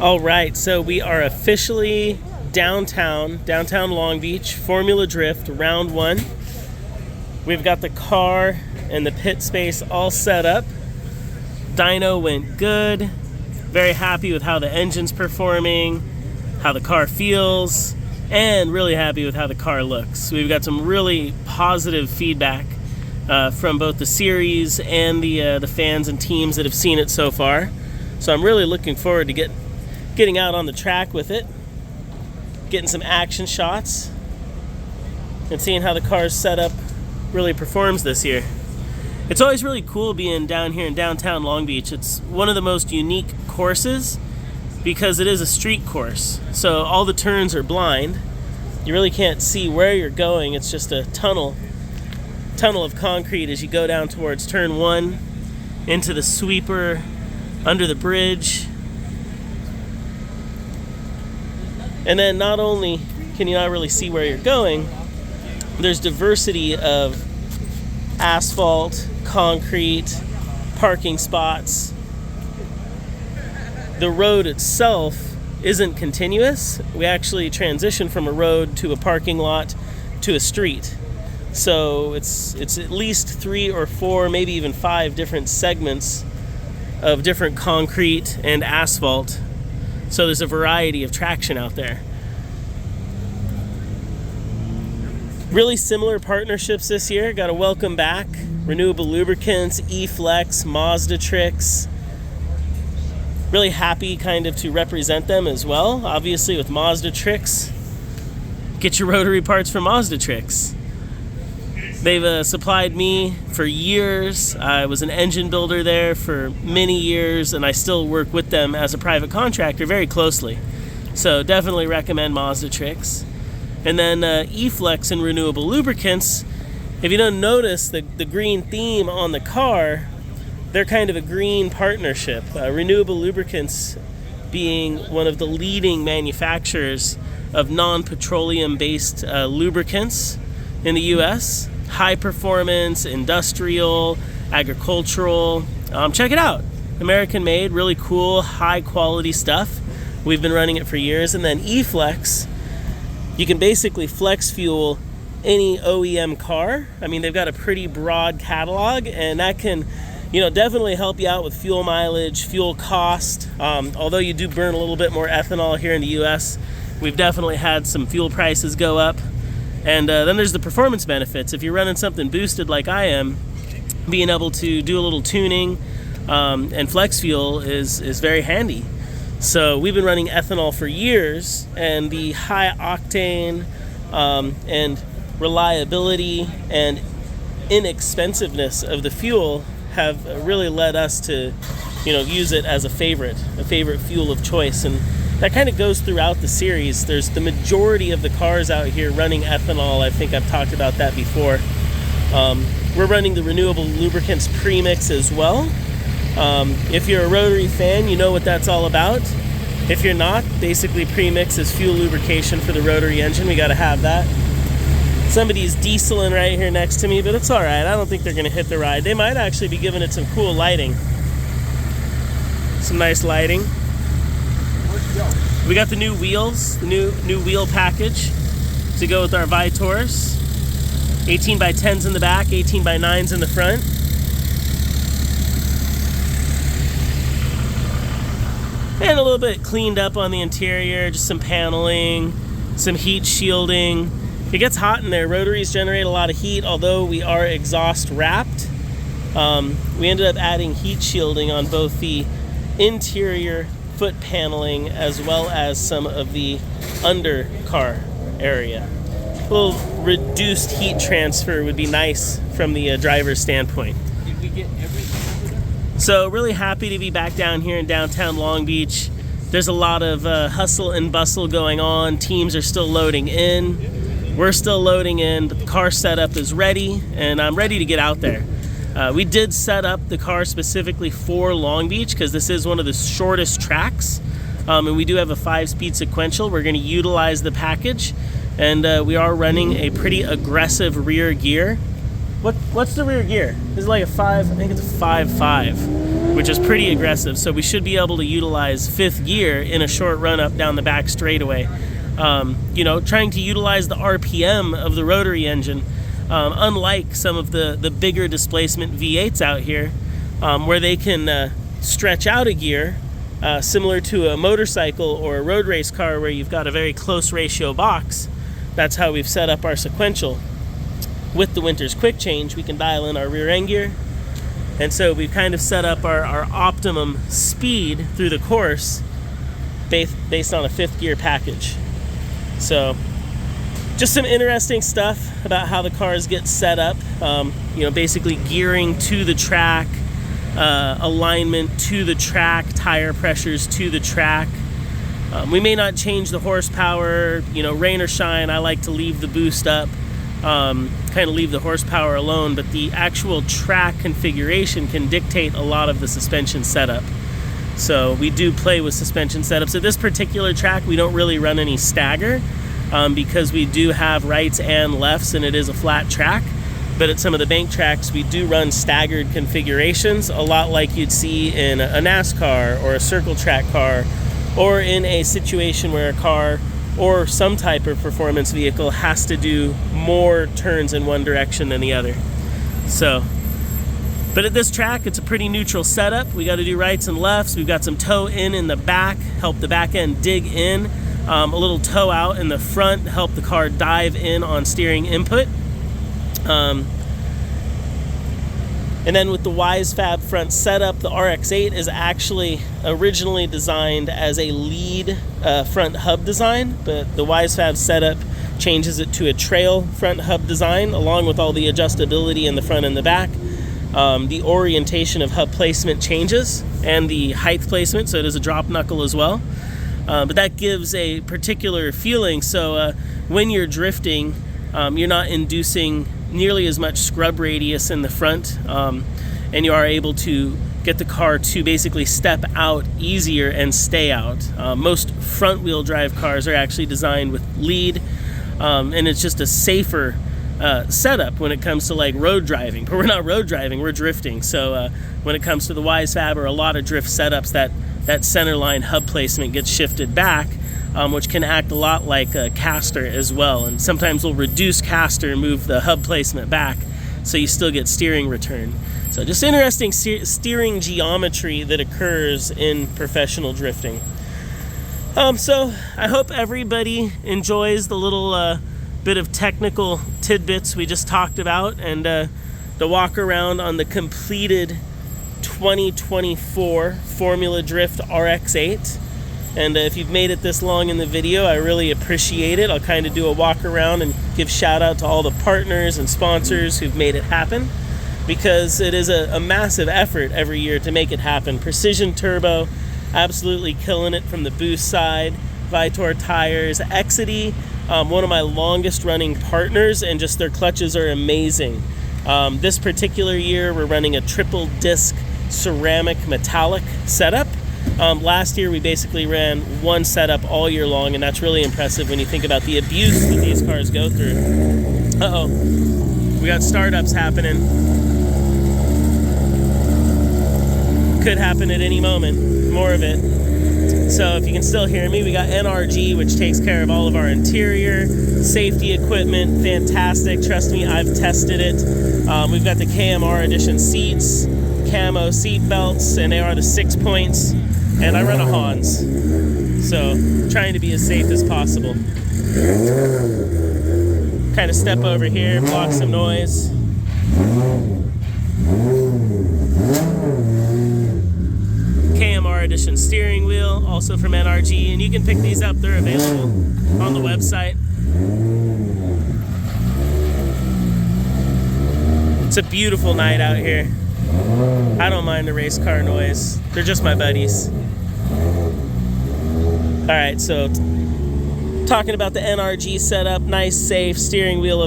All right, so we are officially downtown Long Beach, Formula Drift, round one. We've got the car and the pit space all set up. Dyno went good. Very happy with how the engine's performing, how the car feels, and really happy with how the car looks. We've got some really positive feedback from both the series and the fans and teams that have seen it so far. So I'm really looking forward to getting out on the track with it, getting some action shots, and seeing how the car's setup really performs this year. It's always really cool being down here in downtown Long Beach. It's one of the most unique courses because it is a street course. So all the turns are blind. You really can't see where you're going. It's just a tunnel of concrete as you go down towards turn one, into the sweeper, under the bridge. And then not only can you not really see where you're going, there's diversity of asphalt, concrete, parking spots. The road itself isn't continuous. We actually transition from a road to a parking lot to a street. So it's at least 3 or 4, maybe even 5 different segments of different concrete and asphalt. So there's a variety of traction out there. Really similar partnerships this year. Got to welcome back Renewable Lubricants, E-Flex, Mazda Tricks. Really happy kind of to represent them as well. Obviously with Mazda Tricks, get your rotary parts from Mazda Tricks. They've supplied me for years. I was an engine builder there for many years, and I still work with them as a private contractor very closely. So definitely recommend Mazda Tricks. And then E-Flex and Renewable Lubricants. If you don't notice the green theme on the car, they're kind of a green partnership. Renewable Lubricants being one of the leading manufacturers of non-petroleum based lubricants in the US. High performance, industrial, agricultural. Check it out. American made, really cool, high quality stuff. We've been running it for years. And then E-Flex, you can basically flex fuel any OEM car. I mean, they've got a pretty broad catalog, and that can, definitely help you out with fuel mileage, fuel cost. Although you do burn a little bit more ethanol here in the US, we've definitely had some fuel prices go up. And then there's the performance benefits. If you're running something boosted like I am, being able to do a little tuning and flex fuel is very handy. So we've been running ethanol for years, and the high octane and reliability and inexpensiveness of the fuel have really led us to use it as a favorite fuel of choice. And that kind of goes throughout the series. There's the majority of the cars out here running ethanol. I think I've talked about that before. We're running the Renewable Lubricants premix as well. If you're a rotary fan, you know what that's all about. If you're not, basically premix is fuel lubrication for the rotary engine. We got to have that. Somebody's dieseling right here next to me, but it's all right. I don't think they're going to hit the ride. They might actually be giving it some cool lighting. Some nice lighting. We got the new wheels, the new wheel package to go with our Vitors. 18 by 10s in the back, 18 by 9s in the front. And a little bit cleaned up on the interior, just some paneling, some heat shielding. It gets hot in there. Rotaries generate a lot of heat, although we are exhaust wrapped. We ended up adding heat shielding on both the interior foot paneling as well as some of the undercar area. A little reduced heat transfer would be nice from the driver's standpoint. Did we get everything? So really happy to be back down here in downtown Long Beach. There's a lot of hustle and bustle going on. Teams are still loading in. We're still loading in, but the car setup is ready, and I'm ready to get out there. We did set up the car specifically for Long Beach because this is one of the shortest tracks, and we do have a 5-speed sequential. We're going to utilize the package, and we are running a pretty aggressive rear gear. What's the rear gear? Is it like a 5? I think it's a 5.5. which is pretty aggressive. So we should be able to utilize fifth gear in a short run up down the back straightaway. You know, trying to utilize the RPM of the rotary engine, unlike some of the bigger displacement V8s out here, where they can stretch out a gear, similar to a motorcycle or a road race car where you've got a very close ratio box. That's how we've set up our sequential. With the Winters quick change, we can dial in our rear end gear, and so we've kind of set up our optimum speed through the course based on a fifth gear package. So just some interesting stuff about how the cars get set up. You know, basically gearing to the track, alignment to the track, tire pressures to the track. We may not change the horsepower, you know, rain or shine. I like to leave the boost up, kind of leave the horsepower alone, but the actual track configuration can dictate a lot of the suspension setup. So we do play with suspension setups. At this particular track, we don't really run any stagger because we do have rights and lefts and it is a flat track. But at some of the bank tracks, we do run staggered configurations, a lot like you'd see in a NASCAR or a circle track car, or in a situation where a car or some type of performance vehicle has to do more turns in one direction than the other. So, but at this track, it's a pretty neutral setup. We got to do rights and lefts. We've got some toe in the back, help the back end dig in. A little toe out in the front, help the car dive in on steering input. And then with the WiseFab front setup, the RX8 is actually originally designed as a lead front hub design, but the WiseFab setup changes it to a trail front hub design, along with all the adjustability in the front and the back. The orientation of hub placement changes, and the height placement, so it is a drop knuckle as well. But that gives a particular feeling, so when you're drifting, you're not inducing nearly as much scrub radius in the front, and you are able to get the car to basically step out easier and stay out. Most front wheel drive cars are actually designed with lead, and it's just a safer setup when it comes to like road driving. But we're not road driving, we're drifting. So when it comes to the WiseFab or a lot of drift setups, that center line hub placement gets shifted back, which can act a lot like a caster as well. And sometimes we'll reduce caster and move the hub placement back so you still get steering return. So just interesting steering geometry that occurs in professional drifting. So I hope everybody enjoys the little bit of technical tidbits we just talked about, and the walk around on the completed 2024 Formula Drift RX8. And if you've made it this long in the video, I really appreciate it. I'll kind of do a walk around and give shout out to all the partners and sponsors who've made it happen, because it is a massive effort every year to make it happen. Precision Turbo, absolutely killing it from the boost side. Vitor Tires, Exity, one of my longest running partners, and just their clutches are amazing. This particular year, we're running a triple disc ceramic metallic setup. Last year we basically ran one setup all year long, and that's really impressive when you think about the abuse that these cars go through. Uh-oh, we got startups happening. Could happen at any moment, more of it. So if you can still hear me, we got NRG, which takes care of all of our interior safety equipment. Fantastic, trust me, I've tested it. We've got the KMR edition seats, camo seat belts, and they are the 6 points, and I run a Hans, so trying to be as safe as possible. Kind of step over here, block some noise. KMR edition steering wheel, also from NRG, and you can pick these up, they're available on the website. It's a beautiful night out here. I don't mind the race car noise. They're just my buddies. Alright, so talking about the NRG setup, nice, safe steering wheel